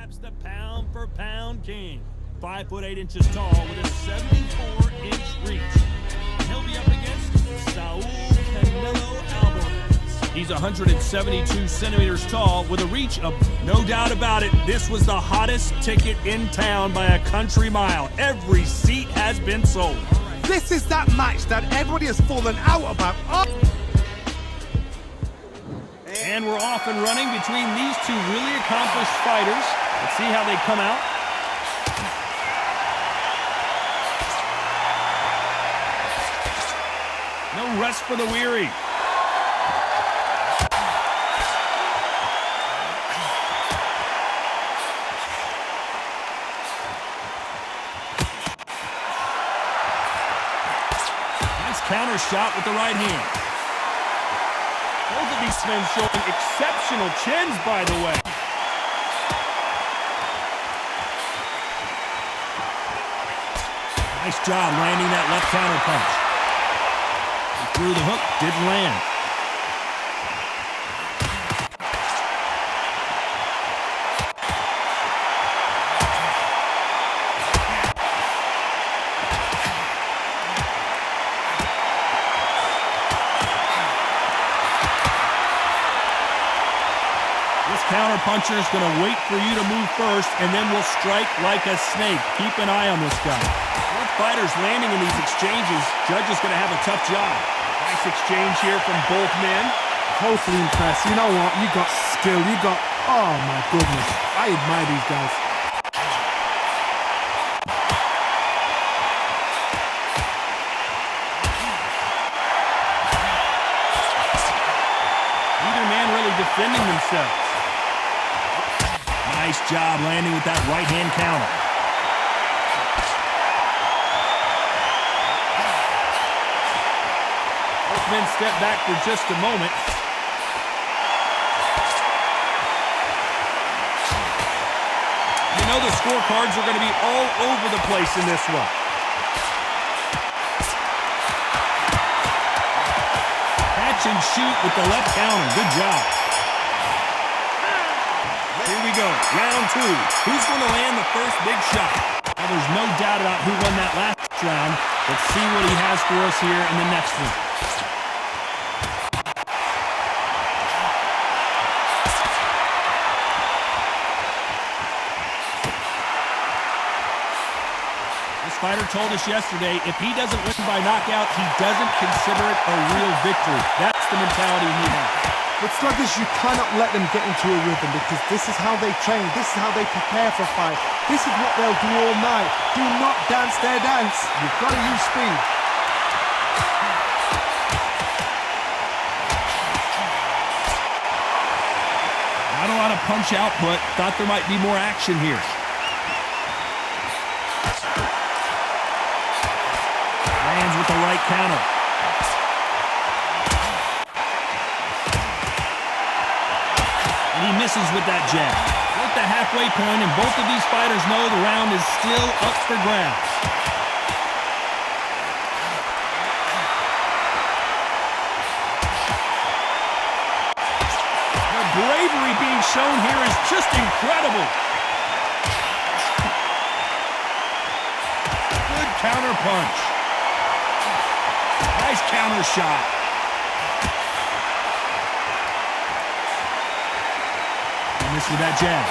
Perhaps the pound-for-pound king. 5'8" tall with a 74-inch reach. He'll be up against Saul Canelo Álvarez. He's 172 centimeters tall with a reach of, no doubt about it, this was the hottest ticket in town by a country mile. Every seat has been sold. This is that match that everybody has fallen out about. And we're off and running between these two really accomplished fighters. Let's see how they come out. No rest for the weary. Nice counter shot with the right hand. Both of these men showing exceptional chins, by the way. Nice job landing that left counter punch. He threw the hook, didn't land. Counter puncher is going to wait for you to move first, and then will strike like a snake. Keep an eye on this guy. Both fighters landing in these exchanges. Judge is going to have a tough job. Nice exchange here from both men. Totally impressed. You know what? You got skill. You got... Oh, my goodness. I admire these guys. Neither man really defending themselves. Nice job landing with that right-hand counter. Both men step back for just a moment. You know the scorecards are going to be all over the place in this one. Catch and shoot with the left counter. Good job. Here we go, round two. Who's going to land the first big shot? Well, there's no doubt about who won that last round. Let's see what he has for us here in the next one. This fighter told us yesterday, if he doesn't win by knockout, he doesn't consider it a real victory. That's the mentality he has. With sluggers, you cannot let them get into a rhythm because this is how they train. This is how they prepare for a fight. This is what they'll do all night. Do not dance their dance. You've got to use speed. Not a lot of punch output. Thought there might be more action here. Lands with the right counter. He misses with that jab. We're at the halfway point, and both of these fighters know the round is still up for grabs. The bravery being shown here is just incredible. Good counter punch. Nice counter shot. Miss with that jab.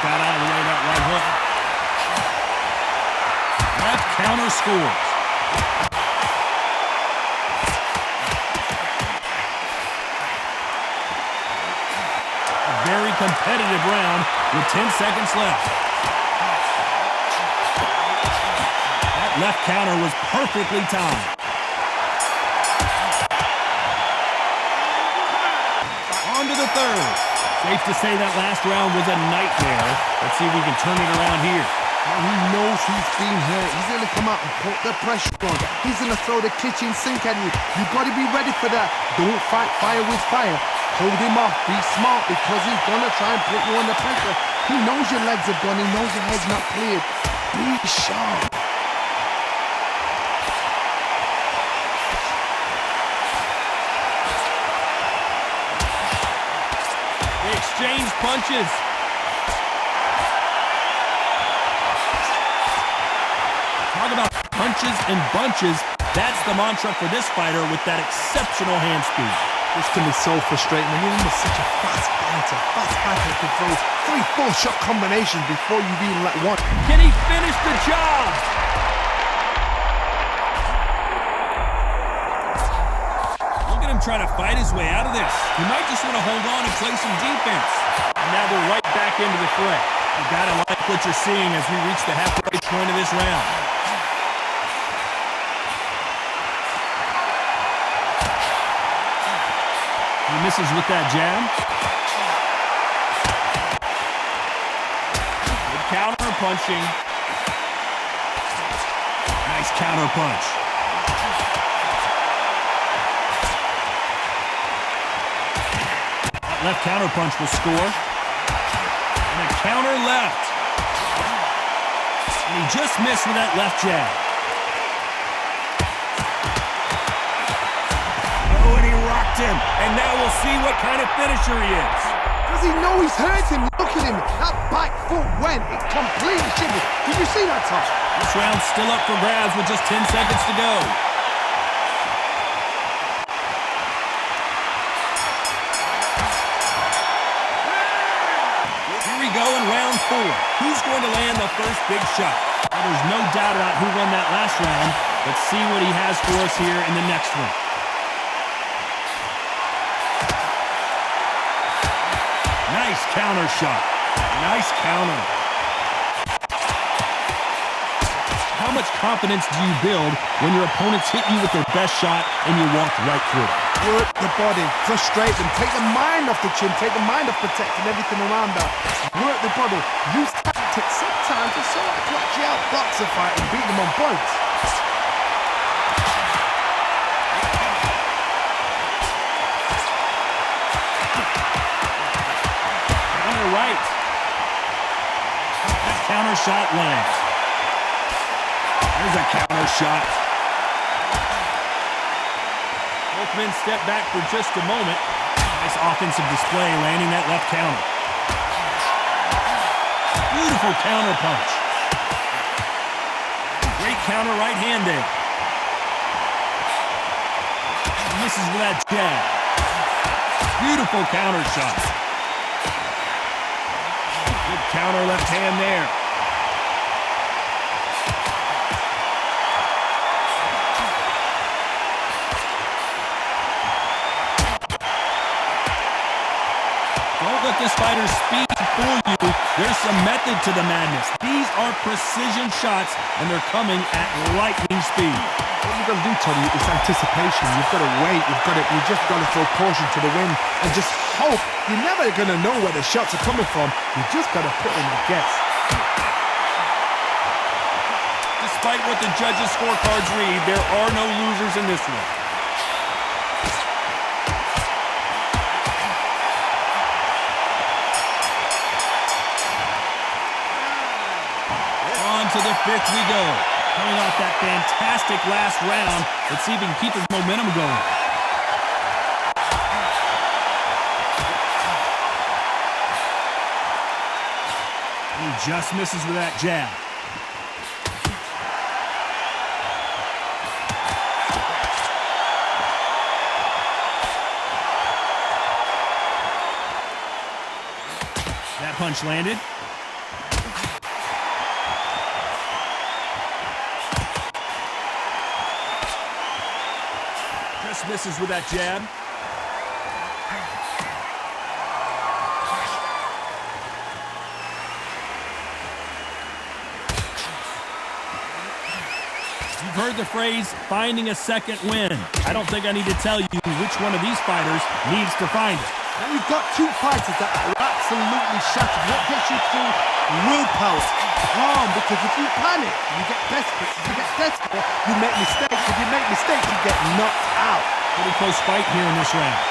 Got out of the way that right hook. That counter scores. A very competitive round with 10 seconds left. That left counter was perfectly timed. On to the third. Safe to say that last round was a nightmare. Let's see if we can turn it around here. And he knows he's been hurt. He's going to come out and put the pressure on. He's going to throw the kitchen sink at you. You've got to be ready for that. Don't fight fire with fire. Hold him off. Be smart because he's going to try and put you under pressure. He knows your legs are gone. He knows your head's not cleared. Be sharp. exchange punches. Talk about punches and bunches. That's the mantra for this fighter with that exceptional hand speed. This can be so frustrating when you're in such a fast fighter. You can throw 3-4 shot combinations before you've even let one. Can he finish the job? Look at him trying to fight his way out of this. He might just want to hold on and play some defense. And now they're right back into the fray. You gotta like what you're seeing as we reach the halfway point of this round. He misses with that jab. Good counter punching. Nice counter punch. That left counter punch will score. And a counter left. And he just missed with that left jab. Him, and now we'll see what kind of finisher he is. Does he know he's hurt him? Look at him. That back foot went. It completely shivered. Did you see that, Tom? This round's still up for grabs with just 10 seconds to go. Here we go in round 4. Who's going to land the first big shot? Well, there's no doubt about who won that last round. Let's see what he has for us here in the next one. Nice counter shot. Nice counter. How much confidence do you build when your opponents hit you with their best shot and you walk right through it? Work the body, frustrate them, take the mind off the chin, take the mind off protecting everything around that. Work the body, use tactics sometimes to sort of actually outbox a fight and beat them on points. Right. That counter shot lands. There's a counter shot. Both men step back for just a moment. Nice offensive display, landing that left counter. Beautiful counter punch. Great counter right hand there. Misses with that jab. Beautiful counter shot. Good counter left hand there. Don't let this fighter's speed fool you. There's some method to the madness. These are precision shots, and they're coming at lightning speed. What you've got to do, Tony, is anticipation. You've got to wait. You just got to throw caution to the wind and just hope. You're never going to know where the shots are coming from. You just got to put in the guess. Despite what the judges' scorecards read, there are no losers in this one. On to the 5th we go. Coming off that fantastic last round, let's see if he can keep his momentum going. He just misses with that jab. That punch landed. Just misses with that jab. You've heard the phrase, finding a second win. I don't think I need to tell you which one of these fighters needs to find it. Now you've got two fighters that are absolutely shattered. What gets you through? Willpower. Calm, because if you panic, you get desperate. If you get desperate, you make mistakes. If you make mistakes, you get knocked out. Pretty close fight here in this round.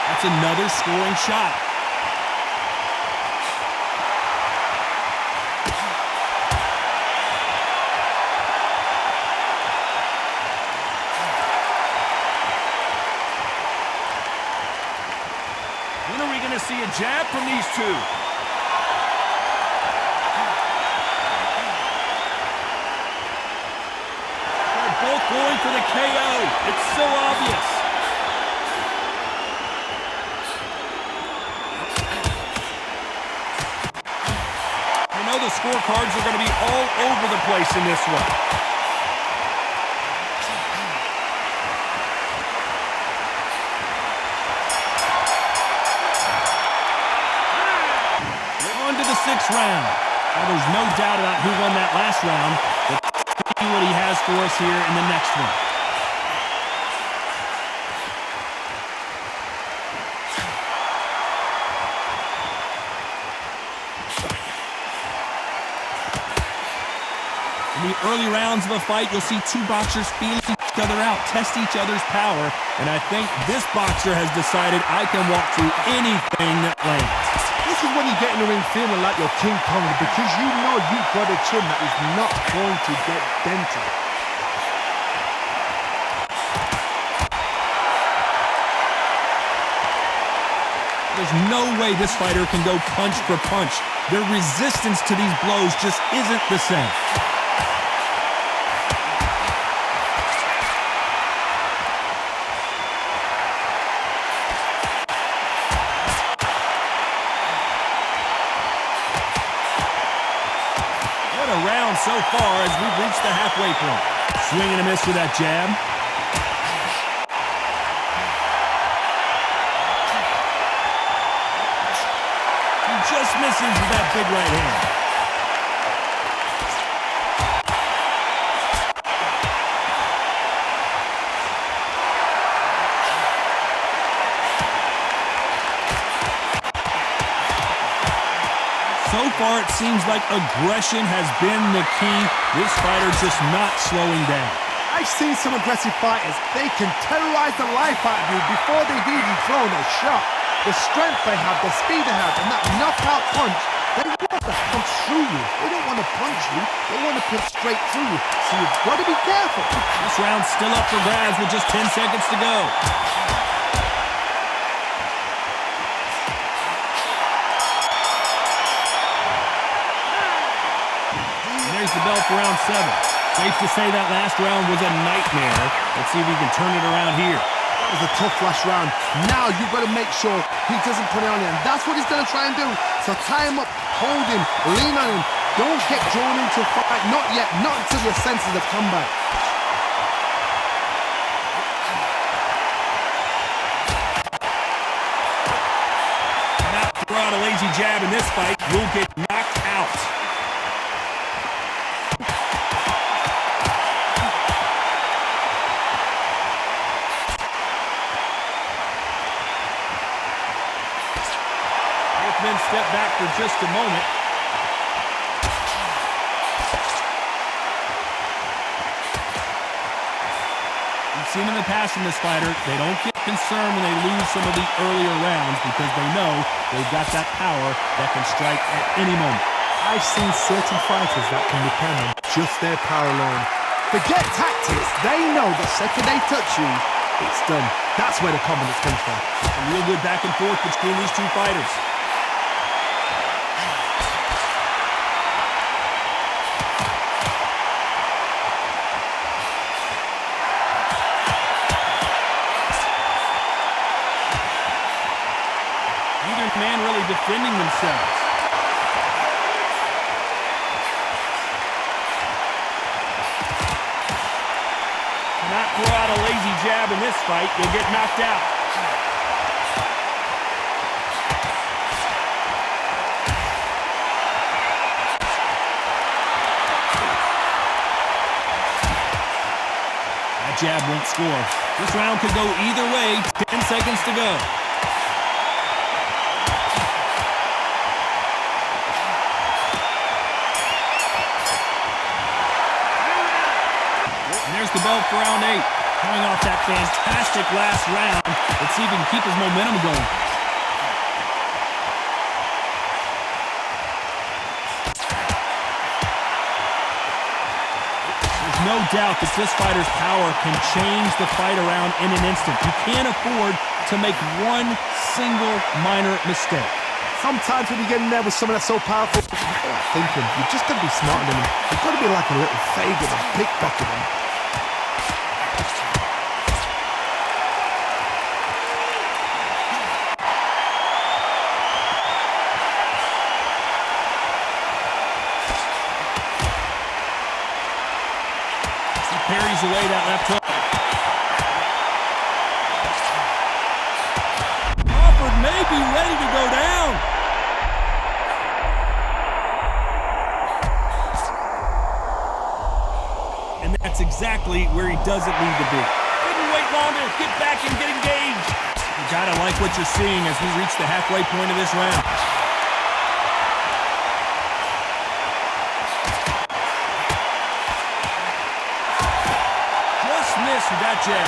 That's another scoring shot. jab from these two. They're both going for the KO. It's so obvious. You know the scorecards are going to be all over the place in this one. Sixth round. Well, there's no doubt about who won that last round, but let's see what he has for us here in the next one. In the early rounds of a fight, you'll see two boxers feel each other out, test each other's power, and I think this boxer has decided I can walk through anything that lands. This is when you get in the ring feeling like you're King Kong, because you know you've got a chin that is not going to get dented. There's no way this fighter can go punch for punch. Their resistance to these blows just isn't the same. So far as we've reached the halfway point. Swing and a miss with that jab. He just misses with that big right hand. So far, it seems like aggression has been the key. This fighter just not slowing down. I've seen some aggressive fighters. They can terrorize the life out of you before they've even thrown a shot. The strength they have, the speed they have, and that knockout punch, they want to punch through you. They don't want to punch you. They want to punch straight through you. So you've got to be careful. This round's still up for grabs with just 10 seconds to go. The bell for round 7. Safe to say that last round was a nightmare. Let's see if he can turn it around here. That was a tough last round. Now you've got to make sure he doesn't put it on you, and that's what he's going to try and do. So tie him up, hold him, lean on him. Don't get drawn into a fight. Not yet. Not until your senses have come back. Not throw out a lazy jab in this fight. You'll get knocked out. Step back for just a moment. We've seen in the past from this fighter, they don't get concerned when they lose some of the earlier rounds because they know they've got that power that can strike at any moment. I've seen certain fighters that can depend on just their power alone. Forget tactics. They know the second they touch you, it's done. That's where the confidence comes from. A real good back and forth between these two fighters. Man really defending themselves. Cannot throw out a lazy jab in this fight. You'll get knocked out. That jab won't score. This round could go either way. 10 seconds to go. The bell for round 8. Coming off that fantastic last round. Let's see if he can keep his momentum going. There's no doubt that this fighter's power can change the fight around in an instant. You can't afford to make one single minor mistake. Sometimes when you get in there with someone that's so powerful, you're thinking, you've just got to be smarter than them. You've got to be like a little faggot and pickpocket them. He parries away that left hook. Crawford may be ready to go down. And that's exactly where he doesn't need to be. Couldn't wait longer. Get back and get engaged. You gotta like what you're seeing as we reach the halfway point of this round. Just missed with that jab.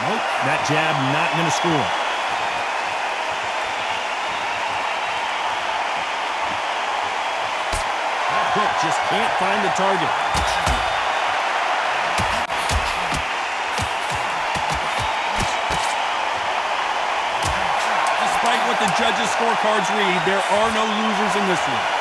Nope, that jab not going to score. That hook just can't find the target. Despite what the judges' scorecards read, there are no losers in this one.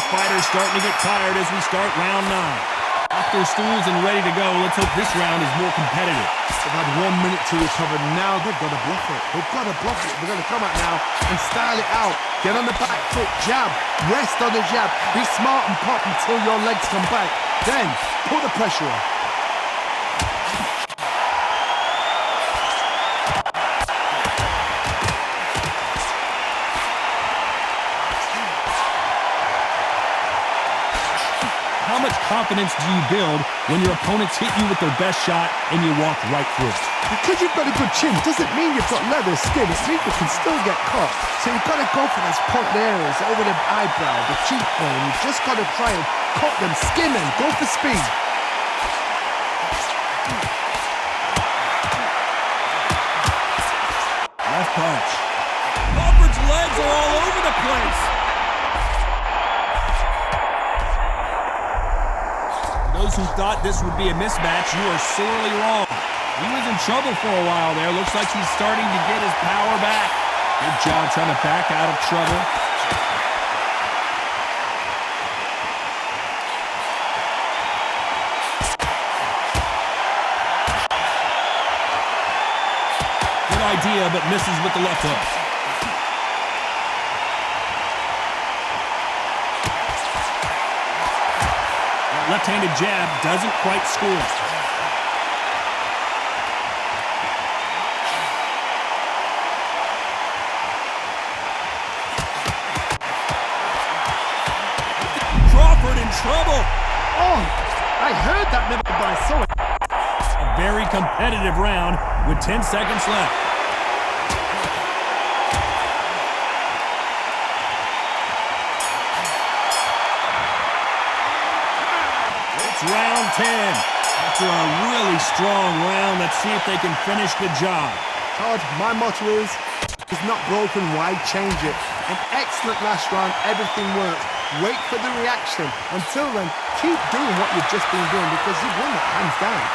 Fighters starting to get tired as we start round 9. Off their stools and ready to go. Let's hope this round is more competitive. They've had 1 minute to recover. Now they've got to bluff it. They've got to bluff it. They're going to come out now and style it out. Get on the back foot, jab, rest on the jab. Be smart and pop until your legs come back. Then put the pressure on. How much confidence do you build when your opponents hit you with their best shot and you walk right through it? Because you've got a good chin doesn't mean you've got leather skin. It means you can still get caught. So you've got to go for those point areas over the eyebrow, the cheekbone. You've just got to try and cut them, skin them, go for speed. Left punch. Crawford's legs are all over the place. Those who thought this would be a mismatch, you are sorely wrong. He was in trouble for a while there. Looks like he's starting to get his power back. Good job trying to back out of trouble. Good idea, but misses with the left hook. Left-handed jab doesn't quite score. Crawford in trouble. Oh, I heard that never, but I saw it. A very competitive round with 10 seconds left. Round 10. After a really strong round, let's see if they can finish the job. Todd, my motto is, if it's not broken, why change it? An excellent last round, everything worked. Wait for the reaction. Until then, keep doing what you've just been doing because you've won it hands down.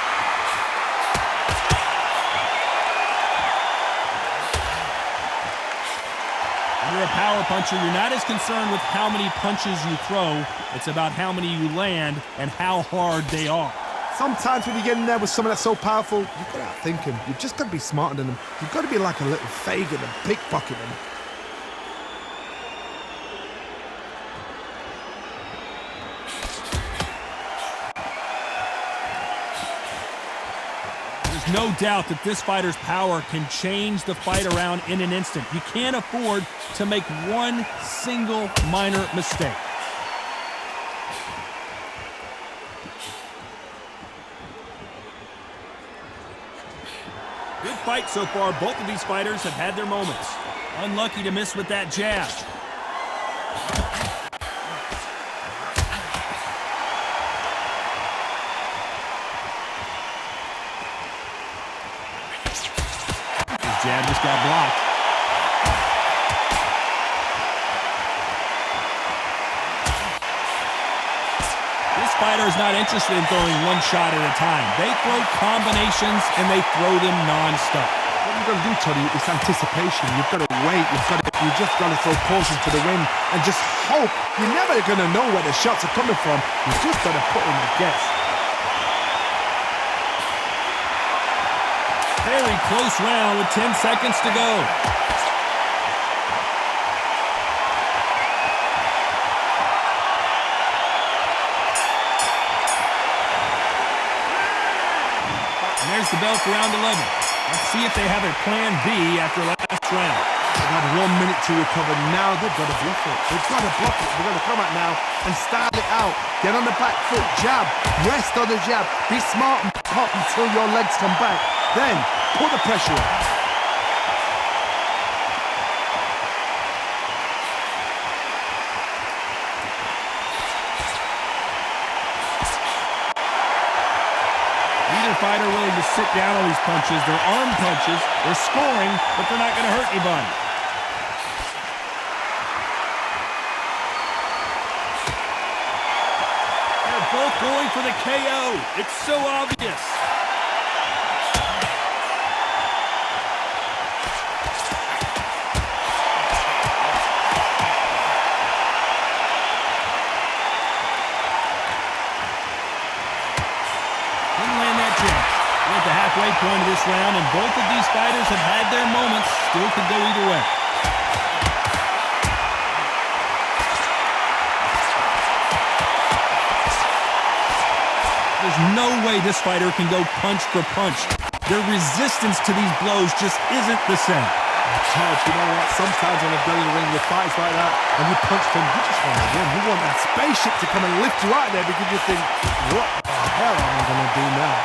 When you're a power puncher, you're not as concerned with how many punches you throw. It's about how many you land and how hard they are. Sometimes when you get in there with someone that's so powerful, you've got to outthink him. You've just got to be smarter than them. You've got to be like a little faggot and pickpocket them. There's no doubt that this fighter's power can change the fight around in an instant. You can't afford to make one single minor mistake. Good fight so far. Both of these fighters have had their moments. Unlucky to miss with that jab. Jab just got blocked. This fighter is not interested in throwing one shot at a time. They throw combinations, and they throw them non-stop. What you've got to do, Tony, is anticipation. You've got to wait. You just got to throw caution to the wind and just hope. You're never going to know where the shots are coming from. You just got to put in a guess. Very close round with 10 seconds to go. And there's the bell for round 11. Let's see if they have a plan B after last round. They've had 1 minute to recover. Now they've got to bluff it. They've got to bluff it. They've got to come out now and start it out. Get on the back foot, jab, rest on the jab. Be smart and pop until your legs come back. Then put the pressure on. Neither fighter willing to sit down on these punches. They're arm punches. They're scoring, but they're not going to hurt anybody. They're both going for the KO. It's so obvious. At the halfway point of this round, and both of these fighters have had their moments. Still could go either way. There's no way this fighter can go punch for punch. Their resistance to these blows just isn't the same. Charles, you know what? Sometimes when I've done in the ring with fights like that, and you punch them, you just want to win. You want that spaceship to come and lift you out there because you think, what the hell am I going to do now?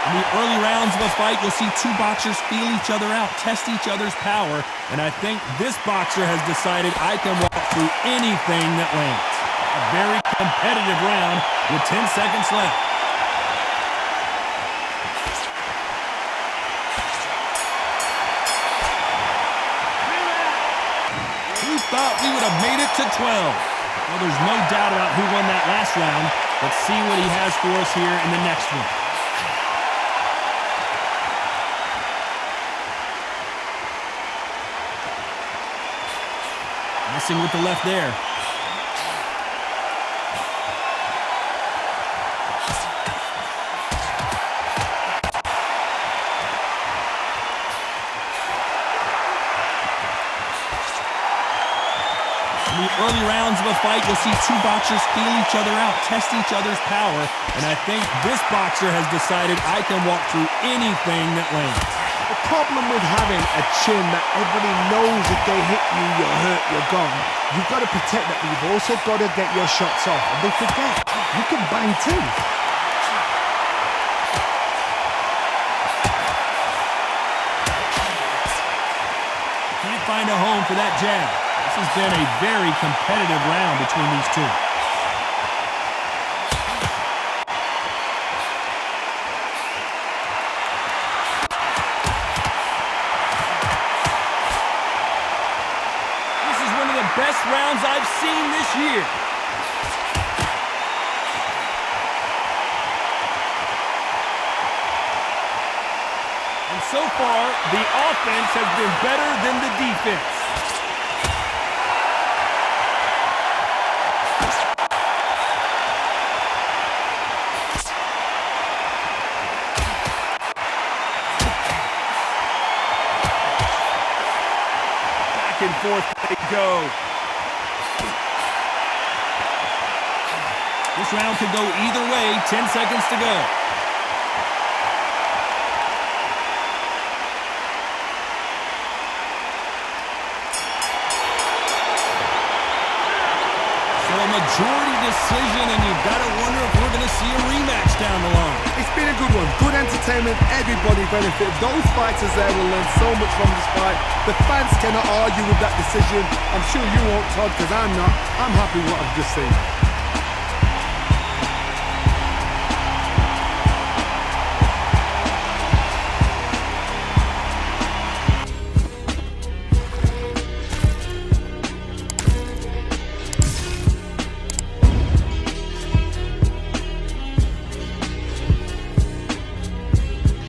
In the early rounds of a fight, you'll see two boxers feel each other out, test each other's power, and I think this boxer has decided I can walk through anything that lands. A very competitive round with 10 seconds left. Who thought we would have made it to 12? Well, there's no doubt about who won that last round. Let's see what he has for us here in the next one. Missing with the left there. In the early rounds of a fight, you'll see two boxers feel each other out, test each other's power, and I think this boxer has decided I can walk through anything that lands. The problem with having a chin that everybody knows if they hit you, you're hurt, you're gone. You've got to protect that, but you've also got to get your shots off. And they forget, you can bang too. Can't find a home for that jab. This has been a very competitive round between these two. Best rounds I've seen this year. And so far, the offense has been better than the defense. Back and forth they go. This round could go either way. 10 seconds to go. So So a majority decision, and you've got to wonder if we're going to see a rematch down the line. It's been a good one. Good entertainment. Everybody benefited. Those fighters there will learn so much from this fight. The fans cannot argue with that decision. I'm sure you won't, Todd, because I'm not. I'm happy with what I've just seen.